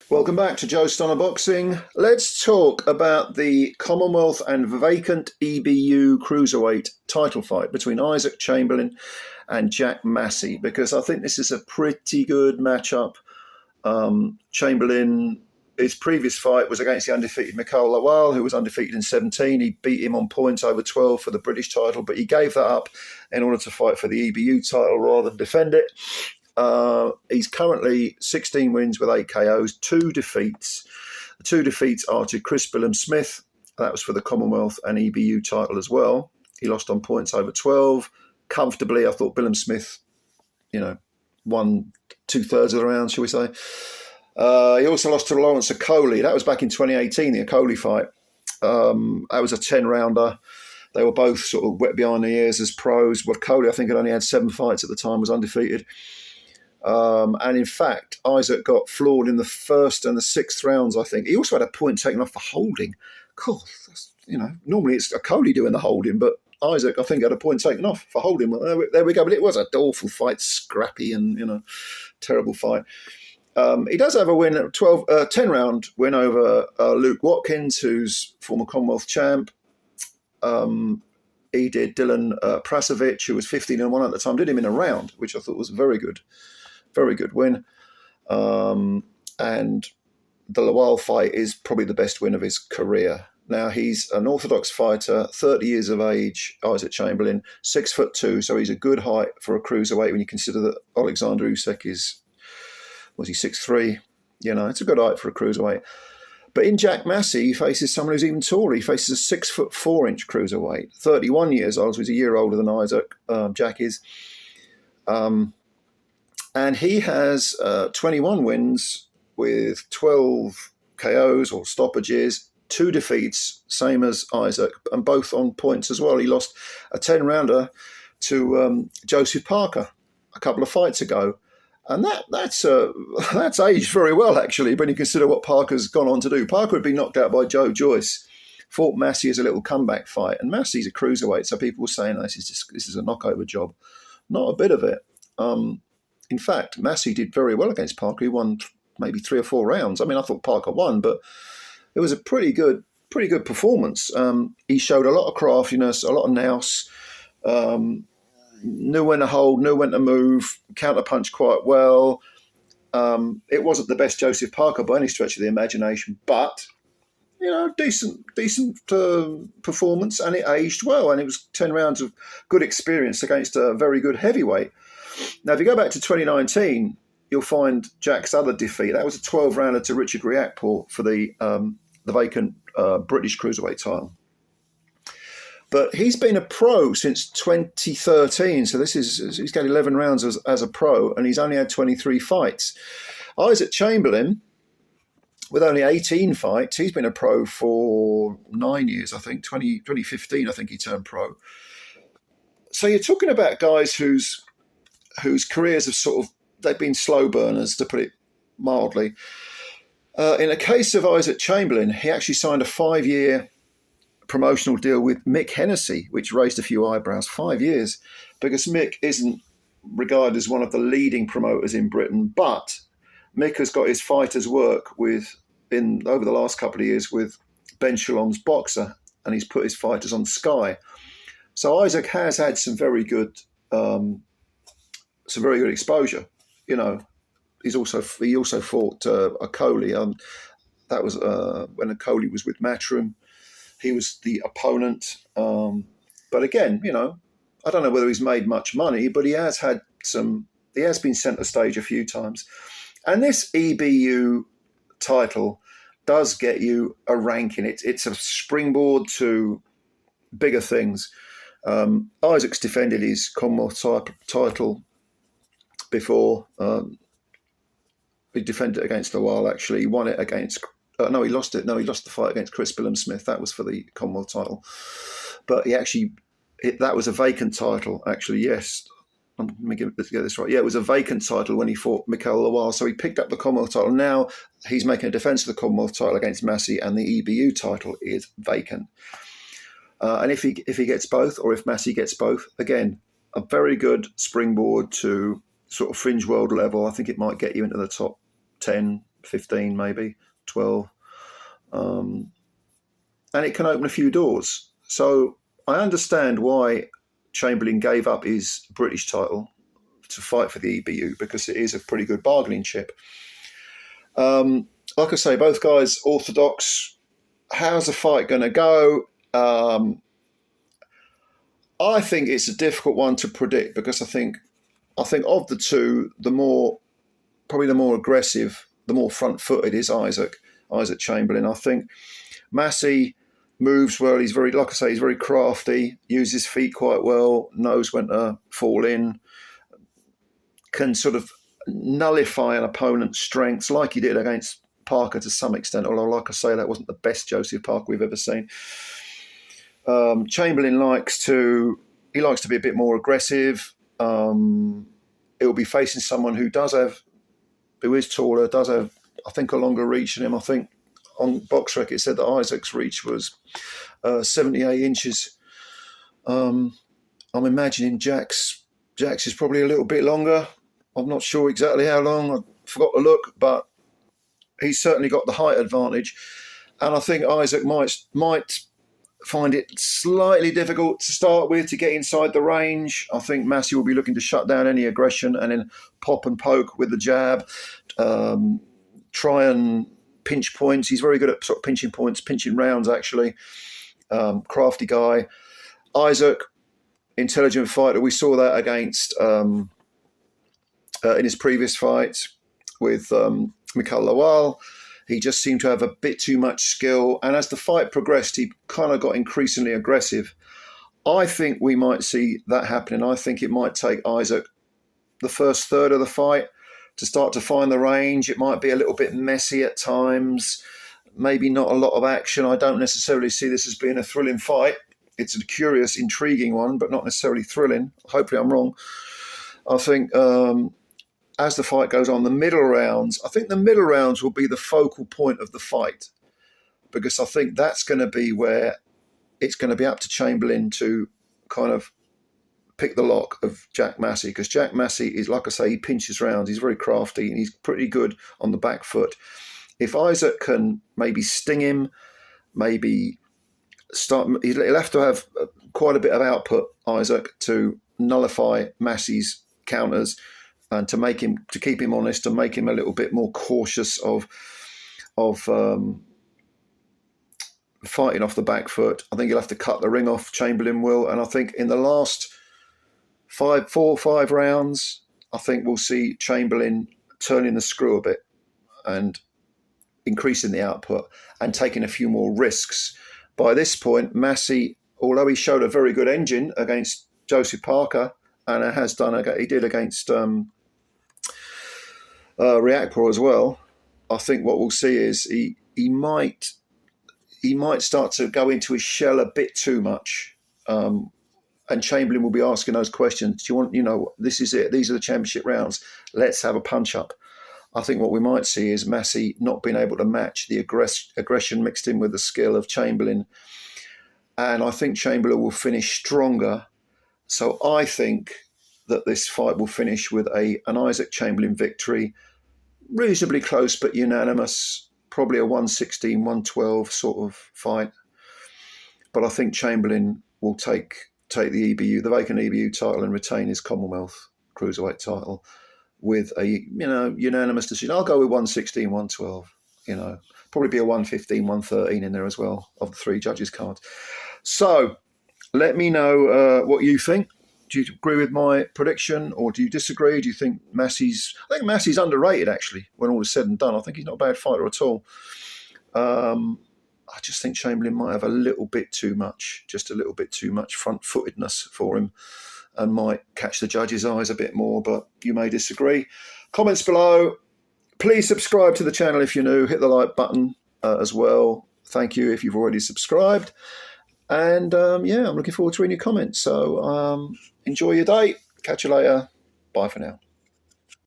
Welcome back to Joe Stonner Boxing. Let's talk about the Commonwealth and vacant EBU Cruiserweight title fight between Isaac Chamberlain and Jack Massey, because I think this is a pretty good matchup. Chamberlain, his previous fight was against the undefeated Mikhail Lawal, who was undefeated in 17. He beat him on points over 12 for the British title, but he gave that up in order to fight for the EBU title rather than defend it. He's currently 16 wins with 8 KOs, 2 defeats. The 2 defeats are to Chris Billam-Smith. That was for the Commonwealth and EBU title as well. He lost on points over 12 comfortably. I thought Billam-Smith, won 2/3 of the round, shall we say. He also lost to Lawrence Okoli. That was back in 2018, the Okoli fight. That was a 10-rounder. They were both sort of wet behind the ears as pros. Well, Okoli, I think, had only had 7 fights at the time, was undefeated. And in fact, Isaac got floored in the 1st and the 6th rounds, I think. He also had a point taken off for holding. Cool. Normally it's Okoli doing the holding, but Isaac, I think, had a point taken off for holding. Well, there we go. But it was an awful fight, scrappy and, terrible fight. He does have a win, 10-round win over Luke Watkins, who's former Commonwealth champ. He did Dylan Prasovic, who was 15-1 at the time, did him in a round, which I thought was very good win. And the Lawal fight is probably the best win of his career. Now, he's an orthodox fighter, 30 years of age, Isaac Chamberlain, 6'2", so he's a good height for a cruiserweight when you consider that Alexander Usyk is, 6'3"? It's a good height for a cruiserweight. But in Jack Massey, he faces someone who's even taller. He faces a 6'4" cruiserweight, 31 years old, so he's a year older than Isaac, Jack is. And he has 21 wins with 12 KOs or stoppages, 2 defeats, same as Isaac, and both on points as well. He lost a 10-rounder to Joseph Parker a couple of fights ago. And that's aged very well, actually, when you consider what Parker's gone on to do. Parker had been knocked out by Joe Joyce, fought Massey as a little comeback fight. And Massey's a cruiserweight, so people were saying this is a knockover job. Not a bit of it. In fact, Massey did very well against Parker. He won maybe 3 or 4 rounds. I mean, I thought Parker won, but it was a pretty good performance. He showed a lot of craftiness, a lot of nous. Knew when to hold, knew when to move, counterpunch quite well. It wasn't the best Joseph Parker by any stretch of the imagination, but decent performance, and it aged well, and it was 10 rounds of good experience against a very good heavyweight. Now, if you go back to 2019, you'll find Jack's other defeat. That was a 12-rounder to Richard Riakporhe for the vacant British Cruiserweight title. But he's been a pro since 2013, so he's got 11 rounds as a pro, and he's only had 23 fights. Isaac Chamberlain, with only 18 fights, he's been a pro for 9 years, I think. 2015, I think he turned pro. So you're talking about guys whose careers have they've been slow burners, to put it mildly. In the case of Isaac Chamberlain, he actually signed a 5-year promotional deal with Mick Hennessy, which raised a few eyebrows. 5 years, because Mick isn't regarded as one of the leading promoters in Britain, but Mick has got his fighters work over the last couple of years with Ben Shalom's Boxer, and he's put his fighters on Sky. So Isaac has had some very good exposure. He also fought Okoli. That was when Okoli was with Matchroom. He was the opponent. But again, I don't know whether he's made much money, but he has been centre stage a few times. And this EBU title does get you a ranking. It's a springboard to bigger things. Isaac's defended his Commonwealth title before. He defended it against Lawal, actually. He won it against... no, he lost it. No, he lost the fight against Chris Billam-Smith. That was for the Commonwealth title. But that was a vacant title, actually, yes. Let me get this right. Yeah, it was a vacant title when he fought Mikhail Lawal. So he picked up the Commonwealth title. Now he's making a defence of the Commonwealth title against Massey, and the EBU title is vacant. And if he gets both, or if Massey gets both, again, a very good springboard to sort of fringe world level. I think it might get you into the top 10, 15 maybe, 12. And it can open a few doors. So I understand why Chamberlain gave up his British title to fight for the EBU, because it is a pretty good bargaining chip. Like I say, both guys orthodox. How's the fight going to go? I think it's a difficult one to predict, because I think of the two, probably the more aggressive, the more front-footed is Isaac Chamberlain. I think Massey moves well. He's very, like I say, he's very crafty, uses his feet quite well, knows when to fall in, can sort of nullify an opponent's strengths like he did against Parker to some extent, although, like I say, that wasn't the best Joseph Parker we've ever seen. Chamberlain likes to be a bit more aggressive. He'll be facing someone who is taller, does have, I think, a longer reach than him. I think on BoxRec it said that Isaac's reach was 78 inches. I'm imagining Jack's is probably a little bit longer. I'm not sure exactly how long. I forgot to look, but he's certainly got the height advantage. And I think Isaac might find it slightly difficult to start with to get inside the range. I think Massey will be looking to shut down any aggression and then pop and poke with the jab, try and pinch points. He's very good at sort of pinching points, pinching rounds, actually. Crafty guy. Isaac, intelligent fighter. We saw that against in his previous fight with Mikhail Lawal. He just seemed to have a bit too much skill. And as the fight progressed, he kind of got increasingly aggressive. I think we might see that happening. I think it might take Isaac the first third of the fight to start to find the range. It might be a little bit messy at times, maybe not a lot of action. I don't necessarily see this as being a thrilling fight. It's a curious, intriguing one, but not necessarily thrilling. Hopefully I'm wrong. I think as the fight goes on, the middle rounds will be the focal point of the fight, because I think that's going to be where it's going to be up to Chamberlain to kind of pick the lock of Jack Massey, because Jack Massey is, like I say, he pinches rounds. He's very crafty and he's pretty good on the back foot. If Isaac can maybe sting him, maybe he'll have to have quite a bit of output, Isaac, to nullify Massey's counters and to keep him honest, to make him a little bit more cautious of fighting off the back foot. I think he'll have to cut the ring off, Chamberlain will. And I think in the last 4 or 5 rounds, I think we'll see Chamberlain turning the screw a bit and increasing the output and taking a few more risks. By this point, Massey, although he showed a very good engine against Joseph Parker, and he did against Riakporhe as well, I think what we'll see is he might start to go into his shell a bit too much. And Chamberlain will be asking those questions. Do you want, this is it. These are the championship rounds. Let's have a punch up. I think what we might see is Massey not being able to match the aggression mixed in with the skill of Chamberlain. And I think Chamberlain will finish stronger. So I think that this fight will finish with an Isaac Chamberlain victory, reasonably close but unanimous, probably a 116-112 sort of fight. But I think Chamberlain will take the EBU, the vacant EBU title, and retain his Commonwealth Cruiserweight title with a unanimous decision. I'll go with 116-112. Probably be a 115-113 in there as well of the 3 judges' cards. So let me know what you think. Do you agree with my prediction, or do you disagree? Do you think I think Massey's underrated, actually, when all is said and done. I think he's not a bad fighter at all. I just think Chamberlain might have a little bit too much front-footedness for him, and might catch the judges' eyes a bit more, but you may disagree. Comments below. Please subscribe to the channel if you're new. Hit the like button as well. Thank you if you've already subscribed. And I'm looking forward to reading your comments. So enjoy your day. Catch you later. Bye for now.